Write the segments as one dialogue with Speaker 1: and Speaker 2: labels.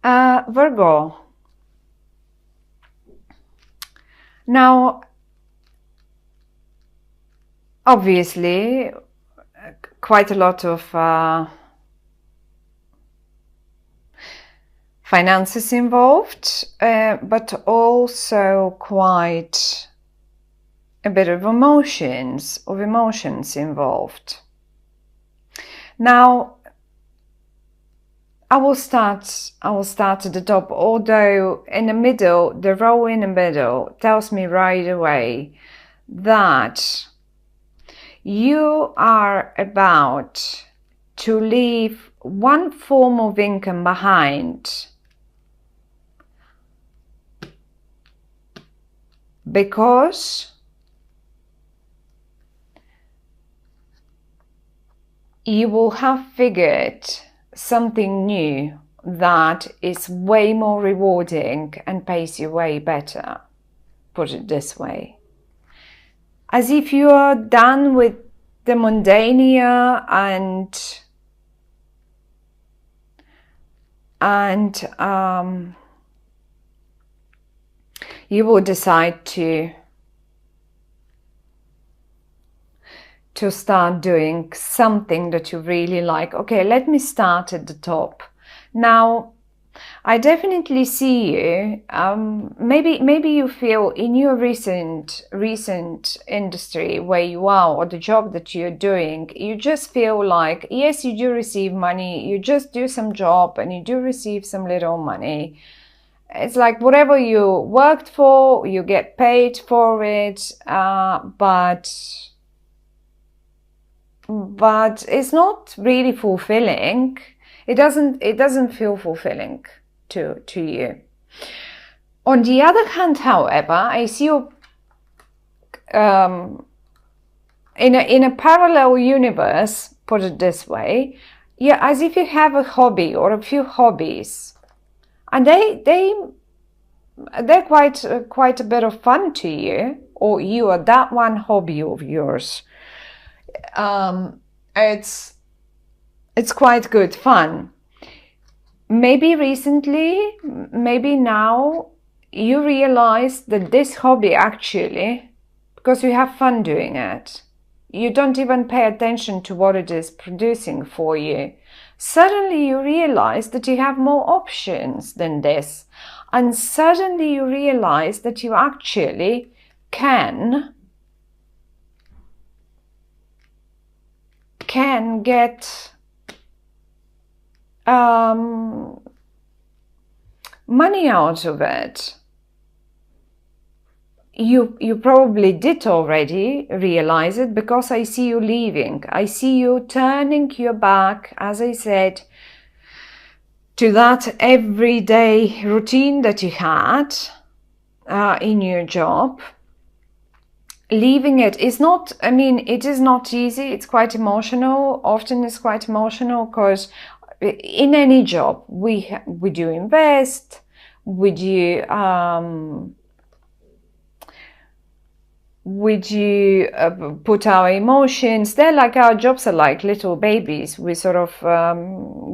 Speaker 1: Virgo. Now, obviously, quite a lot of finances involved, but also quite a bit of emotions involved. Now, I will start at the top, although in the middle, the row in the middle tells me right away that you are about to leave one form of income behind because you will have figured something new that is way more rewarding and pays you way better. Put it this way. As if you are done with the mundania and you will decide to start doing something that you really like. Okay, let me start at the top. Now, I definitely see you. Maybe you feel in your recent industry where you are, or the job that you're doing, you just feel like, yes, you do receive money. You just do some job and you do receive some little money. It's like whatever you worked for, you get paid for it, but it's not really fulfilling. It doesn't feel fulfilling to you. On the other hand, however, I see you in a parallel universe, put it this way, yeah, as if you have a hobby or a few hobbies, and they're quite a bit of fun to you, or you are that one hobby of yours. It's quite good fun. Maybe recently, maybe now, you realize that this hobby actually, because you have fun doing it, you don't even pay attention to what it is producing for you. Suddenly you realize that you have more options than this. And suddenly you realize that you actually can get money out of it. You probably did already realize it, because I see you leaving. I see you turning your back, as I said, to that everyday routine that you had in your job. Leaving it is not, I mean, it is not easy. It's quite emotional. Often it's quite emotional, because in any job we do invest, we do put our emotions. They're like, our jobs are like little babies. We sort of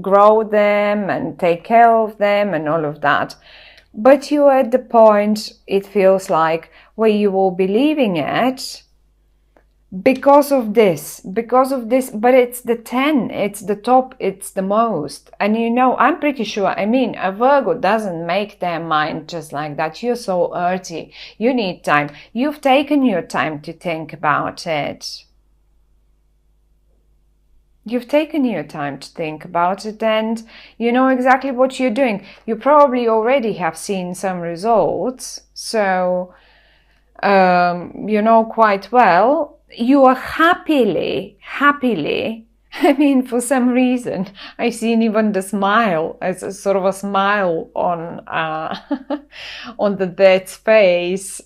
Speaker 1: grow them and take care of them and all of that. But you're at the point, it feels like, where you will be leaving it because of this, but it's the 10, it's the top, it's the most. And you know, I'm pretty sure, I mean, a Virgo doesn't make their mind just like that. You're so earthy. You need time. You've taken your time to think about it. You've taken your time to think about it, and you know exactly what you're doing. You probably already have seen some results, so you know quite well. You are happily, I mean, for some reason, I've seen even the smile, as a sort of a smile on on the dead's face.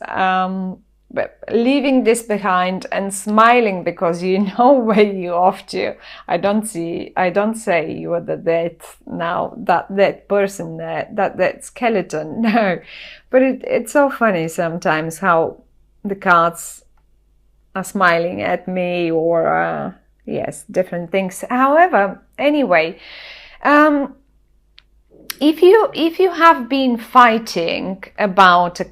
Speaker 1: But leaving this behind and smiling because you know where you're off to. I don't say you are the dead now, that dead person there, that skeleton. No, but it's so funny sometimes how the cards are smiling at me, or yes, different things. However, anyway, if you have been fighting about a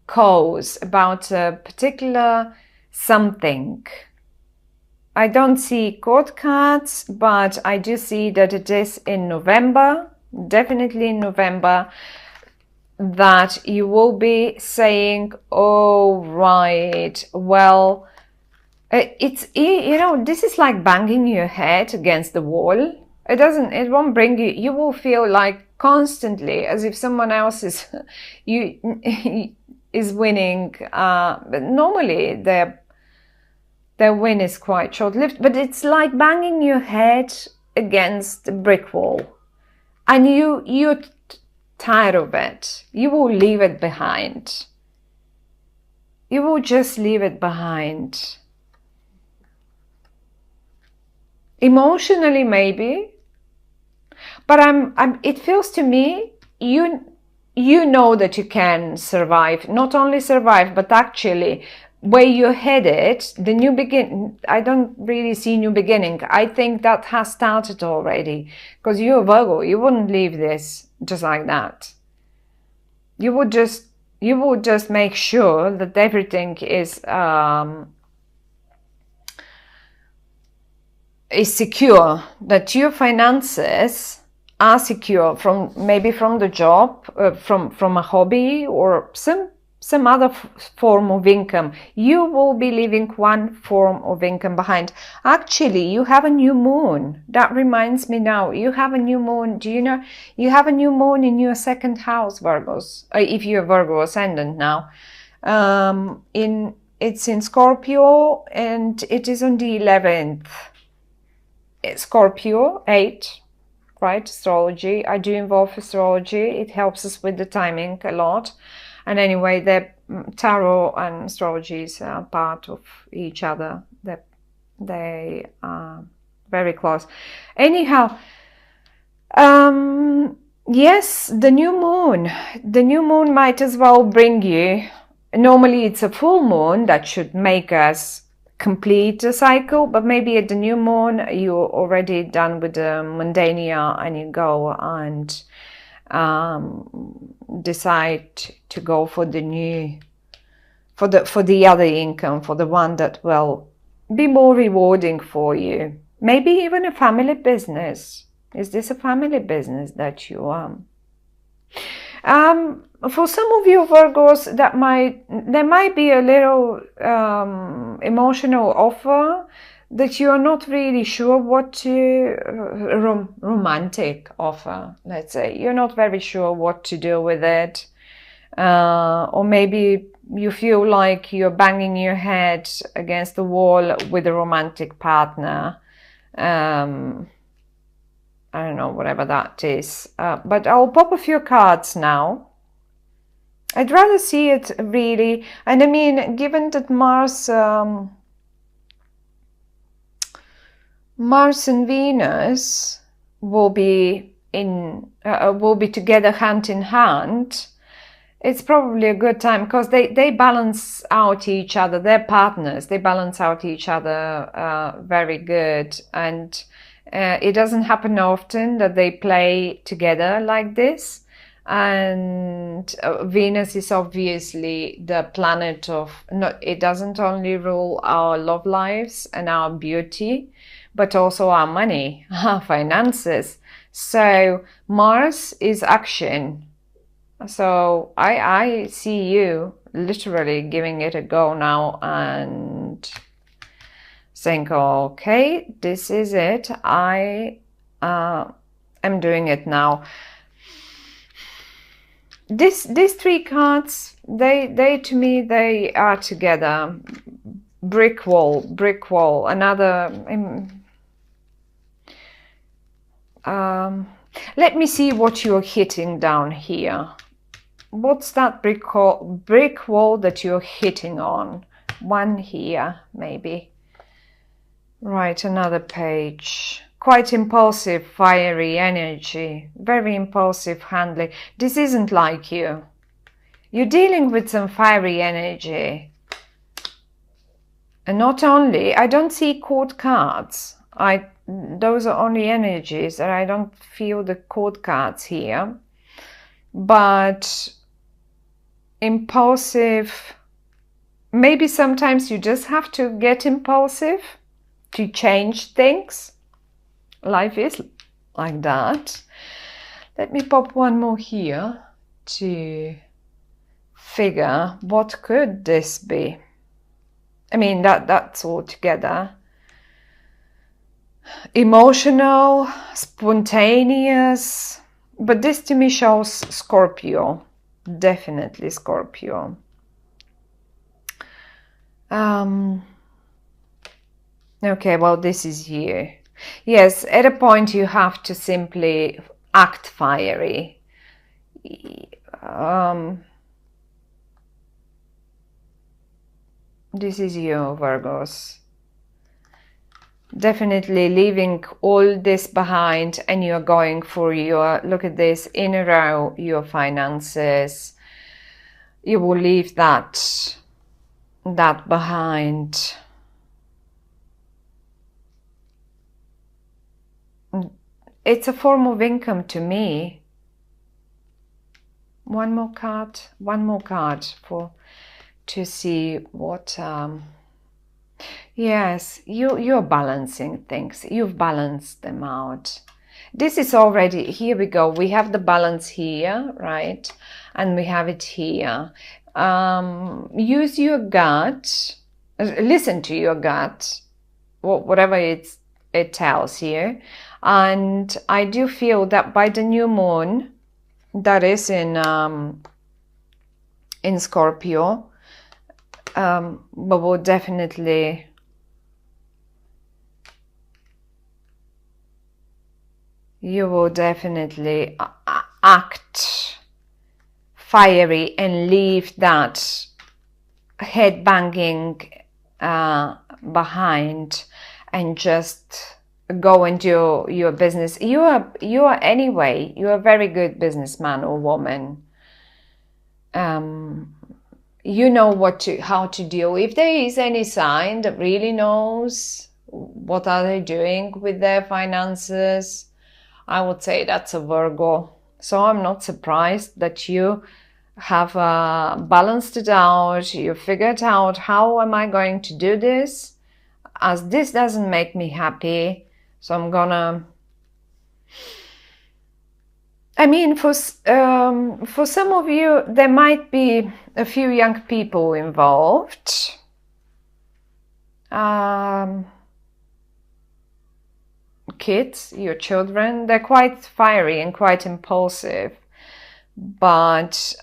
Speaker 1: cause, about a particular something, I don't see court cards, but I do see that it is in November, definitely in November, that you will be saying, oh, right, well, it's, you know, this is like banging your head against the wall. It won't bring you, you will feel like constantly as if someone else is, is winning, but normally their win is quite short-lived, but it's like banging your head against a brick wall, and you're tired of it. You will leave it behind. You will just leave it behind. Emotionally, maybe, but it feels to me you know that you can survive. Not only survive, but actually, where you're headed, the new begin. I don't really see new beginning. I think that has started already, because you're Virgo. You wouldn't leave this just like that. You would just make sure that everything is secure, that your finances are secure from the job, from a hobby, or some other form of income. You will be leaving one form of income behind. Actually, you have a new moon. That reminds me now. You have a new moon. Do you know? You have a new moon in your second house, Virgos. If you're Virgo ascendant now. It's in Scorpio, and it is on the 11th. Scorpio 8, right? Astrology. I do involve astrology. It helps us with the timing a lot. And anyway, the tarot and astrology is part of each other. They are very close. Anyhow, yes, the new moon. The new moon might as well bring you. Normally, it's a full moon that should make us complete a cycle, but maybe at the new moon you're already done with the mundania, and you go and decide to go for the new, for the other income, for the one that will be more rewarding for you. Maybe even a family business. Is this a family business that you for some of you Virgos, there might be a little emotional offer that you're not really sure what to, romantic offer, let's say. You're not very sure what to do with it. Or maybe you feel like you're banging your head against the wall with a romantic partner. I don't know, whatever that is. But I'll pop a few cards now. I'd rather see it really, and I mean, given that Mars and Venus will be together hand in hand, it's probably a good time, because they balance out each other. They're partners. They balance out each other very good, and it doesn't happen often that they play together like this. And Venus is obviously the planet of, it doesn't only rule our love lives and our beauty, but also our money, our finances. So Mars is action. So I see you literally giving it a go now and saying, okay, this is it. I am doing it now. These three cards, they to me, they are together. Brick wall, another. Let me see what you're hitting down here. What's that brick wall that you're hitting on? One here, maybe. Right, another page. Quite impulsive, fiery energy. Very impulsive handling. This isn't like you. You're dealing with some fiery energy. And not only, I don't see court cards. I those are only energies, and I don't feel the court cards here. But impulsive, maybe sometimes you just have to get impulsive to change things. Life is like that. Let me pop one more here to figure what could this be. I mean, that's all together. Emotional, spontaneous, but this to me shows Scorpio. Definitely Scorpio. Okay, well, this is you. Yes, at a point you have to simply act fiery. This is you, Virgos. Definitely leaving all this behind, and you're going for your, look at this, in a row, your finances. You will leave that behind. It's a form of income to me. One more card to see what. Yes, you're balancing things. You've balanced them out. This is already, here we go. We have the balance here, right? And we have it here. Use your gut. Listen to your gut, whatever it tells you. And I do feel that by the new moon, that is in Scorpio, but will definitely you will definitely act fiery and leave that head banging behind and just go and do your business. You are anyway, you're a very good businessman or woman. You know how to deal. If there is any sign that really knows what are they doing with their finances, I would say that's a Virgo. So I'm not surprised that you have balanced it out. You figured out, how am I going to do this, as this doesn't make me happy. So I'm gonna, I mean, for some of you, there might be a few young people involved. Kids, your children, they're quite fiery and quite impulsive, but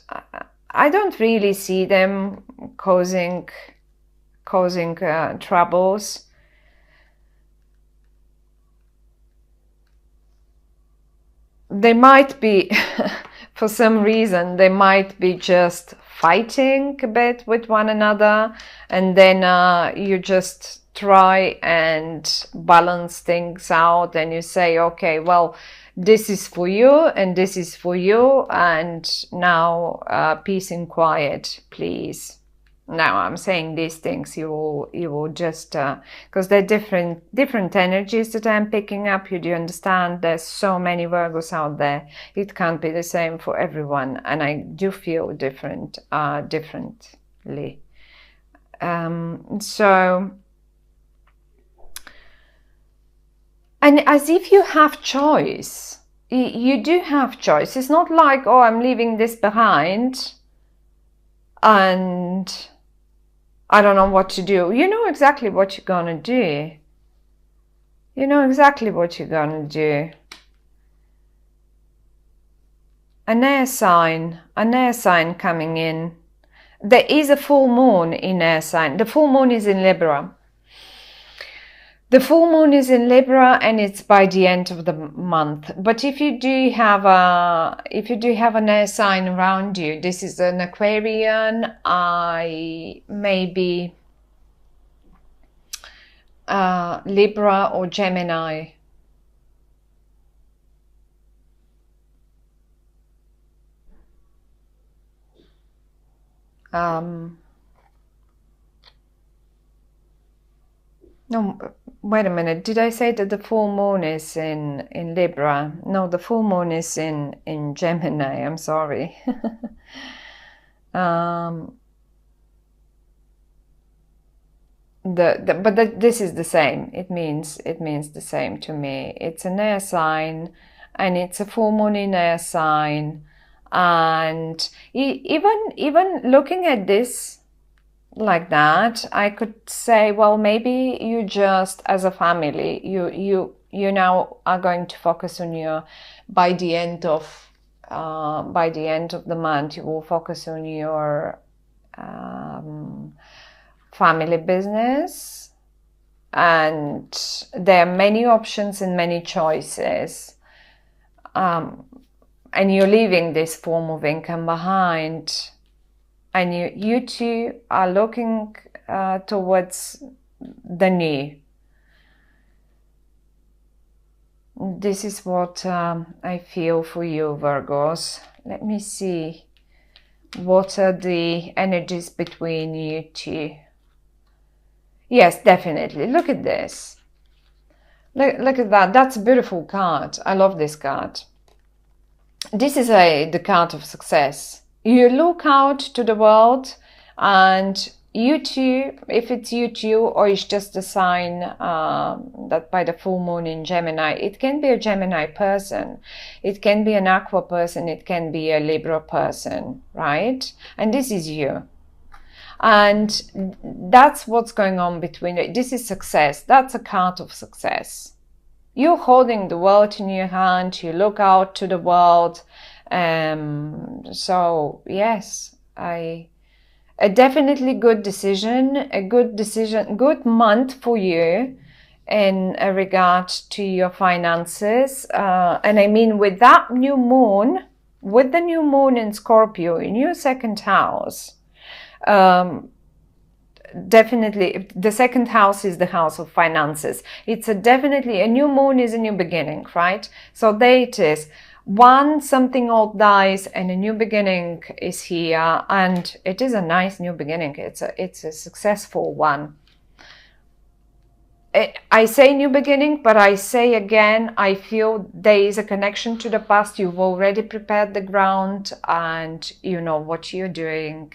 Speaker 1: I don't really see them causing troubles. They might be, for some reason, they might be just fighting a bit with one another, and then you just try and balance things out, and you say, okay, well, this is for you and this is for you, and now peace and quiet, please. Now I'm saying these things, you will just because they're different energies that I'm picking up. You do understand? There's so many Virgos out there. It can't be the same for everyone, and I do feel differently. So, and as if you have choice. You do have choice. It's not like, oh, I'm leaving this behind and I don't know what to do. You know exactly what you're gonna do. You know exactly what you're gonna do. An air sign coming in. There is a full moon in air sign. The full moon is in Libra. The full moon is in Libra, and it's by the end of the month. But if you do have an air sign around you, this is an Aquarian, maybe Libra or Gemini. No, Wait a minute, did I say that the full moon is in Libra? No, the full moon is in Gemini. I'm sorry. um, this is the same. It means the same to me. It's an air sign, and it's a full moon in air sign, and even looking at this like that, I could say, well, maybe you just, as a family, you now are going to focus on your, by the end of the month, you will focus on your family business, and there are many options and many choices, and you're leaving this form of income behind, and you two are looking towards the new. This is what I feel for you, Virgos. Let me see, what are the energies between you two? Yes, definitely. Look at this. Look at that. That's a beautiful card. I love this card. This is the card of success. You look out to the world, and you two, if it's you two, or it's just a sign that by the full moon in Gemini, it can be a Gemini person, it can be an Aqua person, it can be a Libra person, right? And this is you. And that's what's going on between. This is success. That's a card of success. You're holding the world in your hand. You look out to the world. So yes, a definitely good decision. Good month for you in regard to your finances. And I mean, with that new moon, with the new moon in Scorpio in your second house. Definitely the second house is the house of finances. It's definitely a new moon is a new beginning, right? So there it is. Something old dies and a new beginning is here, and it is a nice new beginning. It's a successful one. I say new beginning, but I say again, I feel there is a connection to the past. You've already prepared the ground, and you know what you're doing.